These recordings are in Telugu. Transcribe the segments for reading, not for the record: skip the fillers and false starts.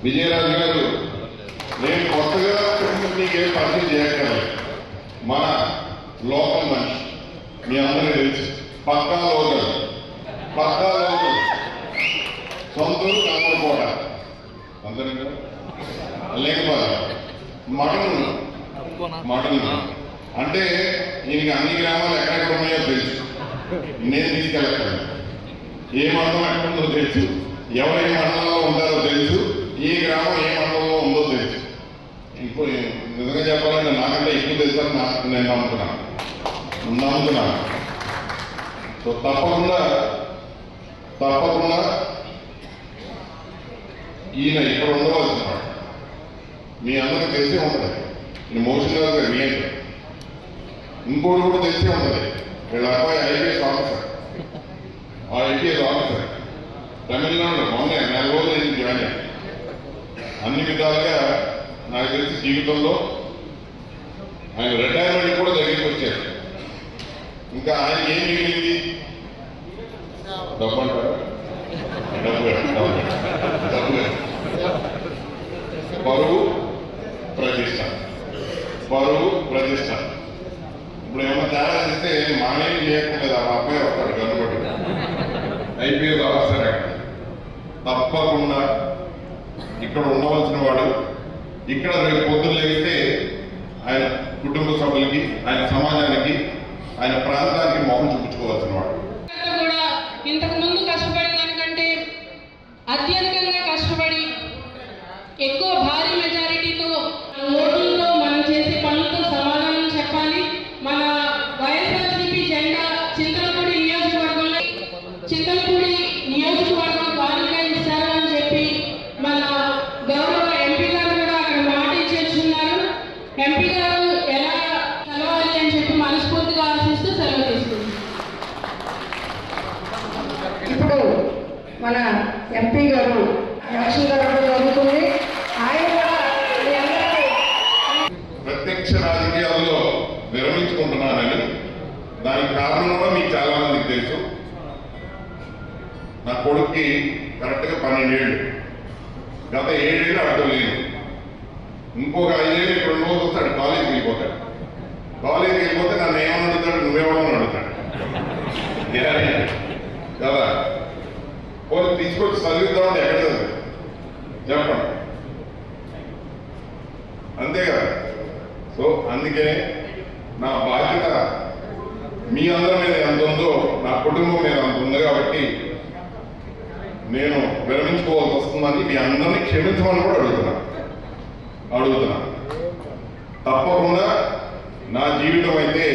విజయరాజు గారు, నేను కొత్తగా మీకు ఏ పరిచయం చేయగలను. మన లోకల్ మనిషి, మీ అందరికీ తెలుసు, పక్కా లోకల్ సొంతూరు కామరకోట, అందరికీ లేకపోతే మటన్ అంటే ఈయనకి అన్ని గ్రామాలు ఎక్కడెక్కడ ఉన్నాయో తెలుసు. నేను తీసుకెళ్ళగలను. ఏ మండలం ఎక్కడుందో తెలుసు, ఎవరు ఏ మండలంలో ఉంటారో తెలుసు, ఈ గ్రామం ఏ మండలంలో ఉందో తెలుసు. ఇంకో నిజంగా చెప్పాలంటే నాకంటే ఎక్కువ తెలుసు అని నేను నమ్ముతున్నాను. సో తప్పకుండా ఈయన ఇక్కడ ఉండవలసిన వాడు. మీ అందరికీ తెలిసే ఉంటుంది. ఈయన మోషన్ గారు వియండి. ఇంకోటి కూడా తెలిసే ఉంటుంది. వీళ్ళ అబ్బాయి ఐపీఎస్ ఆఫీసర్. ఆ ఐపీఎస్ ఆఫీసర్ తమిళనాడులో మొన్న 4 రోజులు అయింది జాయిన్ అయ్యి. అన్ని విధాలుగా నాకు తెలిసి జీవితంలో ఆయన రిటైర్మెంట్ కూడా దగ్గరికి వచ్చారు. ఇంకా ఆయనకి ఏం మిగిలింది? డబ్బు అంటారు, డబ్బు పరువు ప్రతిష్ట. ఇప్పుడు ఏమన్నా తేడా చేస్తే మానేం చేయక్కర్లేదు. ఆ అబ్బాయి వస్తాడు కనుబడి ఐపీఎస్ ఆఫీసర్. అక్కడ తప్పకుండా ఇక్కడ ఉండవలసిన వాడు. ఇక్కడ రేపు పొద్దున్న లేస్తే ఆయన కుటుంబ సభ్యులకి, ఆయన సమాజానికి, ఆయన ప్రాంతానికి మొహం చూపించుకోవాల్సిన వాడు. ఇంతకు ముందు కష్టపడిన దానికంటే అత్యధికంగా కష్టపడి ఎక్కువ భారీ మెజారిటీతో ఓట్లలో మనం చేసే పనులతో సమాధానం చెప్పాలి. మన వైఎస్ఆర్సీపీ జెండా చింతలపూడి నియోజకవర్గం వారిగా ఇస్తారు అని చెప్పి మన గౌరవ ఎంపీ గారు కూడా అక్కడ మాట ఇచ్చేస్తున్నారు. ఎంపీ గారు ఎలా కలవాలి అని చెప్పి మనస్ఫూర్తిగా ఆశిస్తూ సెలవు తీసుకుంది. ఇప్పుడు మన ఎంపీ గారు ఎలక్షన్ జరుగుతుంది. ఆయన ప్రత్యక్ష రాజకీయాల్లో విరమించుకుంటున్నానని, దానికి కారణం కూడా మీకు చాలా మందికి తెలుసు. నా కొడుక్కి కరెక్ట్గా 12 ఏళ్ళు. గత 7 ఏళ్ళు అడ్డం లేదు. ఇంకొక 5 ఏళ్ళు ఇక్కడ రోజు వస్తాడు, కాలేజీకి వెళ్ళిపోతాడు. కాలేజీకి వెళ్ళిపోతే నన్ను ఏమని అడుగుతాడు, నువ్వేమని అడుగుతాడు కదా. పోనీ తీసుకొచ్చి చదివిద్దామంటే ఎక్కడ చదివి చెప్పండి, అంతే కదా. సో అందుకే నా బాధ్యత మీ అందరి మీద ఎంత ఉందో నా కుటుంబం మీద అంత ఉంది. కాబట్టి నేను విరమించుకోవాల్సి వస్తుందని మీ అందరినీ క్షమించమని కూడా అడుగుతున్నా. తప్పకుండా నా జీవితం అయితే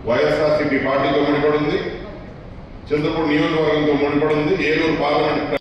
వైఎస్ఆర్సీపీ పార్టీతో ముడిపడి ఉంది, చింతపూడి నియోజకవర్గంతో ముడిపడి ఉంది, ఏలూరు పార్లమెంట్